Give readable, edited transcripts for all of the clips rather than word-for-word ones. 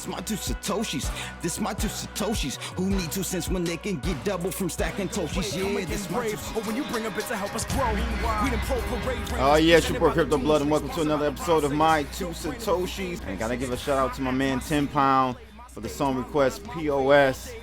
This my two Satoshis. This my two Satoshis. Who need 2 cents when they can get double from stacking Toshis? Yeah, this brave. Or when you bring a bit to help us grow. We done parade. Oh yeah, it's your boy Crypto Blood, and welcome to another episode of My Two Satoshis. And gotta give a shout out to my man 10 Pound for the song request. POS,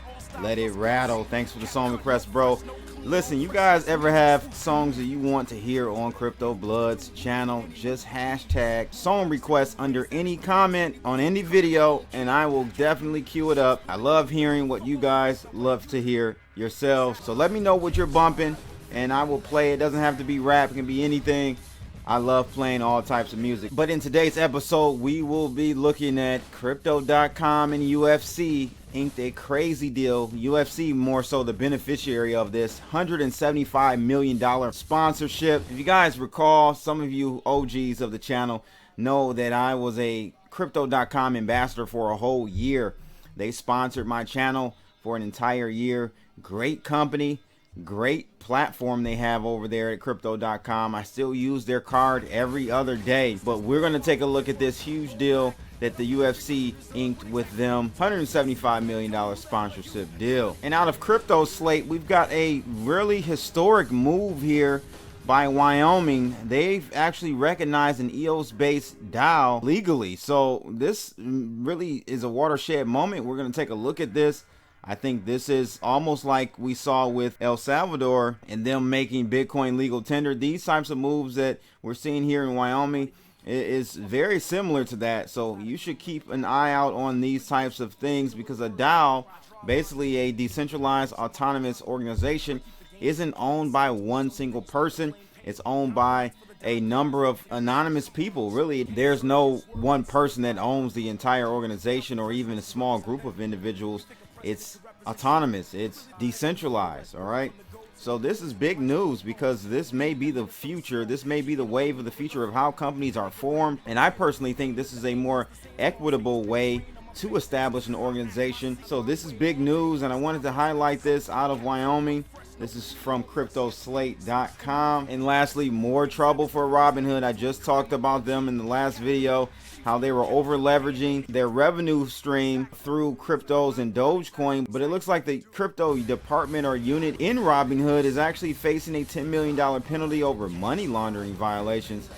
Let It Rattle. Thanks for the song request, bro. Listen, you guys ever have songs that you want to hear on Crypto Blood's channel? Just hashtag song request under any comment on any video, and I will definitely queue it up. I love hearing what you guys love to hear yourselves. So let me know what you're bumping, and I will play. It doesn't have to be rap, it can be anything. I love playing all types of music. But in today's episode, we will be looking at Crypto.com and UFC inked a crazy deal. UFC more so the beneficiary of this $175 million sponsorship. If you guys recall, some of you OGs of the channel know that I was a Crypto.com ambassador for a whole year. They sponsored my channel for an entire year. Great company. Great platform they have over there at Crypto.com. I still use their card every other day. But we're going to take a look at this huge deal that the UFC inked with them. $175 million sponsorship deal. And out of crypto slate, we've got a really historic move here by Wyoming. They've actually recognized an EOS-based DAO legally. So this really is a watershed moment. We're going to take a look at this. I think this is almost like we saw with El Salvador and them making Bitcoin legal tender. These types of moves that we're seeing here in Wyoming is very similar to that. So you should keep an eye out on these types of things, because a DAO, basically a decentralized autonomous organization, isn't owned by one single person. It's owned by a number of anonymous people. Really, there's no one person that owns the entire organization or even a small group of individuals. It's autonomous, it's decentralized. All right, so this is big news, because this may be the future. This may be the wave of the future of how companies are formed, and I personally think this is a more equitable way to establish an organization. So this is big news, and I wanted to highlight this out of Wyoming. This is from CryptoSlate.com. And lastly, more trouble for Robinhood. I just talked about them in the last video, how they were over leveraging their revenue stream through cryptos and Dogecoin. But it looks like the crypto department or unit in Robinhood is actually facing a $10 million penalty over money laundering violations.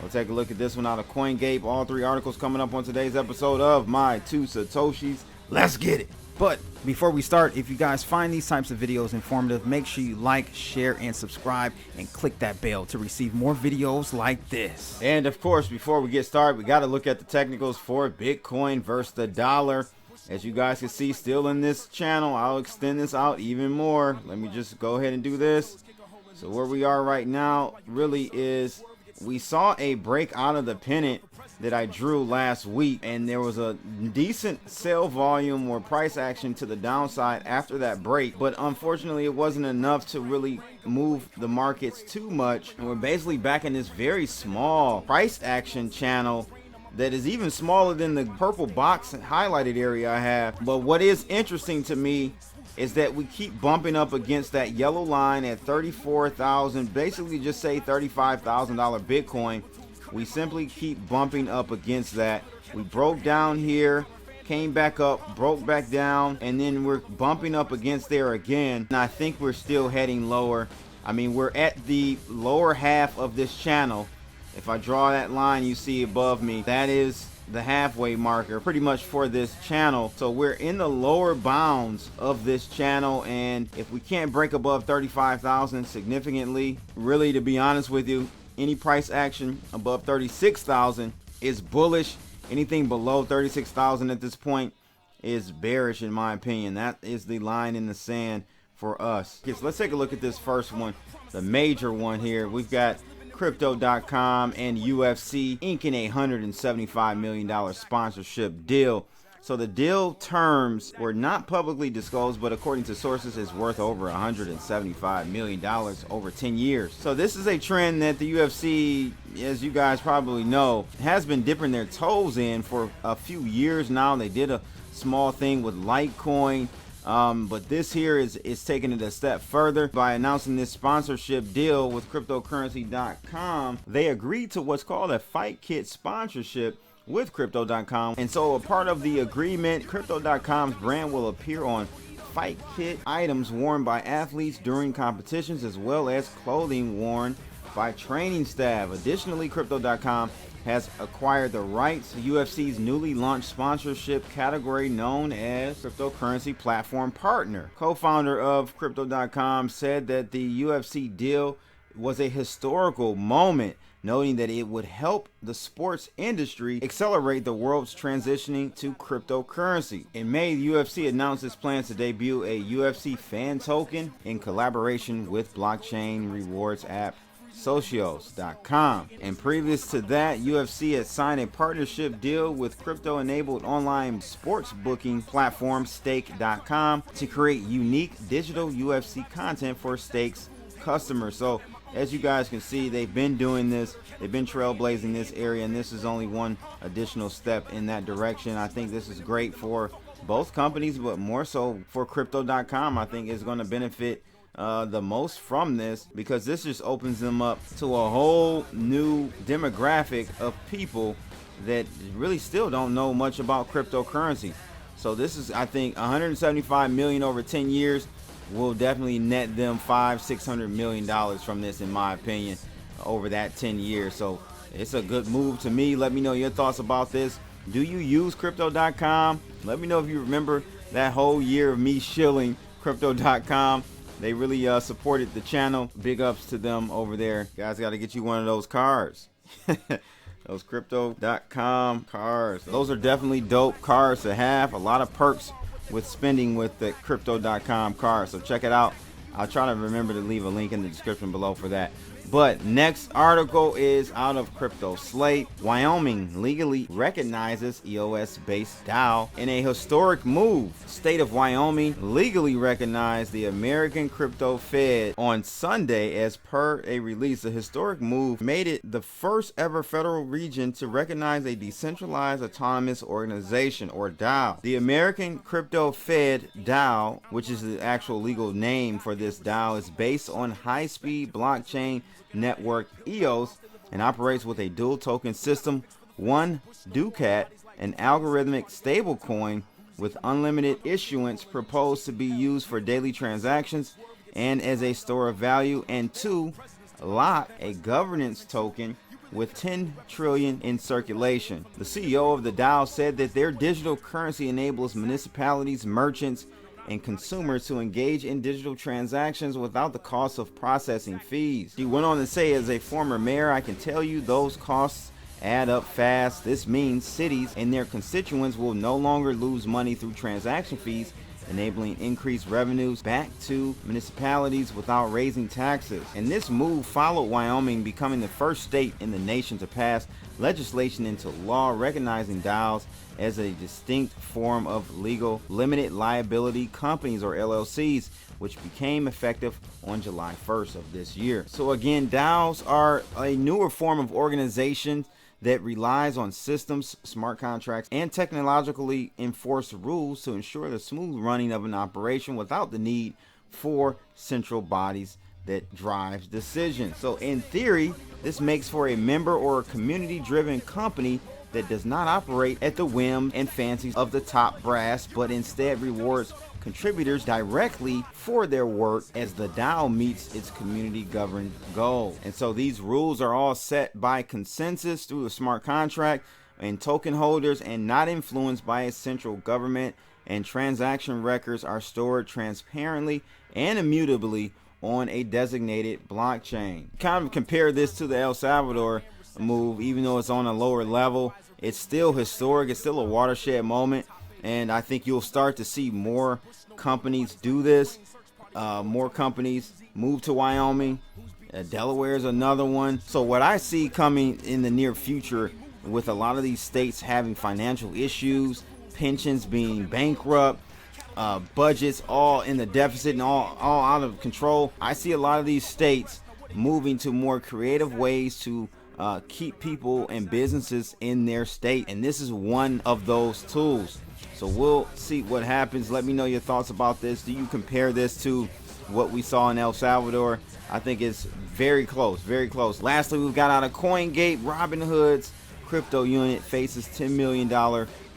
We'll take a look at this one out of CoinGate. All three articles coming up on today's episode of My Two Satoshis. Let's get it. But before we start, if you guys find these types of videos informative, make sure you like, share, and subscribe, and click that bell to receive more videos like this. And of course, before we get started, we got to look at the technicals for Bitcoin versus the dollar. As you guys can see, still in this channel, I'll extend this out even more. Let me just go ahead and do this. So where we are right now really is, we saw a break out of the pennant that I drew last week, and there was a decent sell volume or price action to the downside after that break, but unfortunately it wasn't enough to really move the markets too much, and we're basically back in this very small price action channel that is even smaller than the purple box highlighted area I have. But what is interesting to me is that we keep bumping up against that yellow line at 34,000, basically just say $35,000 Bitcoin. We simply keep bumping up against that. We broke down here, came back up, broke back down, and then we're bumping up against there again. And I think we're still heading lower. I mean, we're at the lower half of this channel. If I draw that line you see above me, that is the halfway marker pretty much for this channel. So we're in the lower bounds of this channel, and if we can't break above 35,000 significantly, really, to be honest with you, any price action above 36,000 is bullish. Anything below 36,000 at this point is bearish, in my opinion. That is the line in the sand for us. Okay, so let's take a look at this first one, the major one here. We've got Crypto.com and UFC inking a $175 million sponsorship deal. So the deal terms were not publicly disclosed, but according to sources, is worth over $175 million over 10 years. So this is a trend that the UFC, as you guys probably know, has been dipping their toes in for a few years now. They did a small thing with Litecoin, but this here is taking it a step further by announcing this sponsorship deal with cryptocurrency.com. They agreed to what's called a fight kit sponsorship, with Crypto.com. And so a part of the agreement, Crypto.com's brand will appear on fight kit items worn by athletes during competitions, as well as clothing worn by training staff. Additionally, Crypto.com has acquired the rights to UFC's newly launched sponsorship category known as Cryptocurrency Platform Partner. Co-founder of Crypto.com said that the UFC deal was a historical moment, noting that it would help the sports industry accelerate the world's transitioning to cryptocurrency. In May, the UFC announced its plans to debut a UFC fan token in collaboration with blockchain rewards app Socios.com. And previous to that, UFC had signed a partnership deal with crypto-enabled online sports booking platform Stake.com to create unique digital UFC content for Stake's customers. So as you guys can see, they've been doing this, they've been trailblazing this area, and this is only one additional step in that direction. I think this is great for both companies, but more so for Crypto.com. I think it's going to benefit the most from this, because this just opens them up to a whole new demographic of people that really still don't know much about cryptocurrency. So this is, I think, 175 million over 10 years will definitely net them $500-600 million from this, in my opinion, over that 10 years. So it's a good move to me. Let me know your thoughts about this. Do you use Crypto.com? Let me know if you remember that whole year of me shilling Crypto.com. They really supported the channel. Big ups to them over there. Guys, got to get you one of those cars. Those Crypto.com cars. Those are definitely dope cars to have. A lot of perks with spending with the Crypto.com card. So check it out. I'll try to remember to leave a link in the description below for that. But next article is out of Crypto Slate. Wyoming legally recognizes EOS-based DAO in a historic move. State of Wyoming legally recognized the American Crypto Fed on Sunday as per a release. The historic move made it the first ever federal region to recognize a decentralized autonomous organization, or DAO. The American Crypto Fed DAO, which is the actual legal name for this DAO, is based on high-speed blockchain network EOS and operates with a dual token system, one Ducat, an algorithmic stablecoin with unlimited issuance proposed to be used for daily transactions and as a store of value, and two LOCK, a governance token with 10 trillion in circulation. The CEO of the DAO said that their digital currency enables municipalities, merchants, and consumers to engage in digital transactions without the cost of processing fees. He went on to say, as a former mayor, I can tell you those costs add up fast. This means cities and their constituents will no longer lose money through transaction fees, enabling increased revenues back to municipalities without raising taxes. And this move followed Wyoming becoming the first state in the nation to pass legislation into law recognizing DAOs as a distinct form of legal limited liability companies, or LLCs, which became effective on July 1st of this year. So again, DAOs are a newer form of organization that relies on systems, smart contracts, and technologically enforced rules to ensure the smooth running of an operation without the need for central bodies that drives decisions. So in theory, this makes for a member or a community-driven company that does not operate at the whim and fancies of the top brass, but instead rewards contributors directly for their work as the DAO meets its community governed goal. And so these rules are all set by consensus through a smart contract and token holders, and not influenced by a central government, and transaction records are stored transparently and immutably on a designated blockchain. Kind of compare this to the El Salvador move. Even though it's on a lower level, it's still historic, it's still a watershed moment, and I think you'll start to see more companies do this. More companies move to Wyoming. Delaware is another one. So what I see coming in the near future, with a lot of these states having financial issues, pensions being bankrupt, budgets all in the deficit and all out of control, I see a lot of these states moving to more creative ways to keep people and businesses in their state, and this is one of those tools. So we'll see what happens. Let me know your thoughts about this. Do you compare this to what we saw in El Salvador? I think it's very close, very close. Lastly, we've got out of CoinGate, Robinhood's crypto unit faces $10 million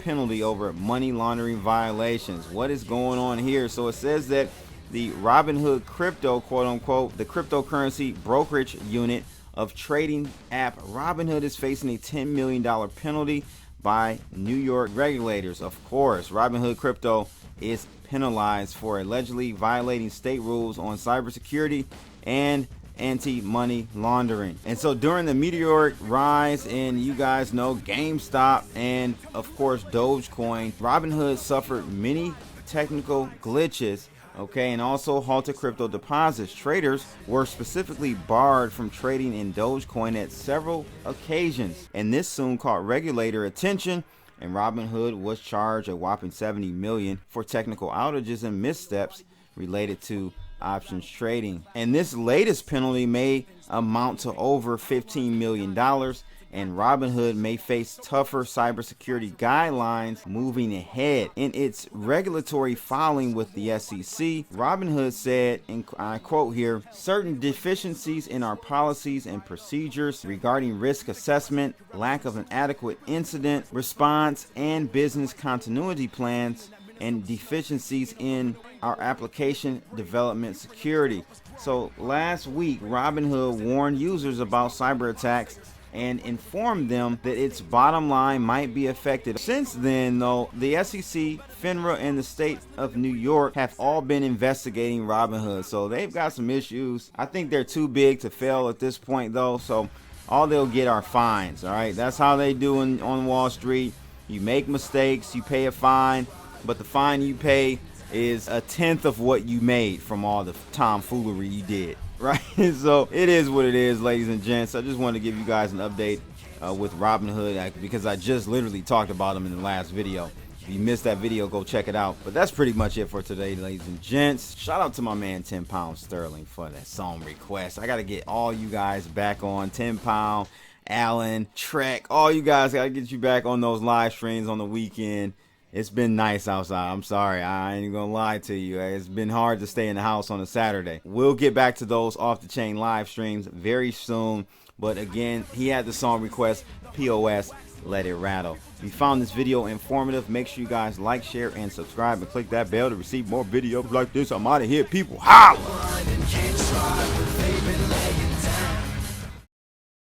penalty over money laundering violations. What is going on here? So it says that the Robinhood Crypto, quote unquote, the cryptocurrency brokerage unit of trading app Robinhood is facing a $10 million penalty by New York regulators. Of course, Robinhood Crypto is penalized for allegedly violating state rules on cybersecurity and anti-money laundering. And so during the meteoric rise in, you guys know, GameStop and of course Dogecoin, Robinhood suffered many technical glitches, okay, and also halted crypto deposits. Traders were specifically barred from trading in Dogecoin at several occasions, and this soon caught regulator attention, and Robinhood was charged a whopping $70 million for technical outages and missteps related to options trading. And this latest penalty may amount to over $15 million, and Robinhood may face tougher cybersecurity guidelines moving ahead. In its regulatory filing with the SEC, Robinhood said, and I quote here, certain deficiencies in our policies and procedures regarding risk assessment, lack of an adequate incident response, and business continuity plans, and deficiencies in our application development security. So last week, Robinhood warned users about cyber attacks and informed them that its bottom line might be affected. Since then, though, the SEC, FINRA, and the state of New York have all been investigating Robinhood. So they've got some issues. I think they're too big to fail at this point, though. So all they'll get are fines. All right, that's how they do on Wall Street. You make mistakes, you pay a fine, but the fine you pay is a tenth of what you made from all the tomfoolery you did, right? So it is what it is, ladies and gents. I just wanted to give you guys an update with Robinhood because I just literally talked about them in the last video. If you missed that video, go check it out. But that's pretty much it for today, ladies and gents. Shout out to my man 10 Pound Sterling for that song request. I got to get all you guys back on 10 Pound, Allen, Trek, all you guys got to get you back on those live streams on the weekend. It's been nice outside. I'm sorry. I ain't gonna lie to you. It's been hard to stay in the house on a Saturday. We'll get back to those off the chain live streams very soon. But again, he had the song request, POS, Let It Rattle. If you found this video informative, make sure you guys like, share, and subscribe, and click that bell to receive more videos like this. I'm out of here, people. Holla!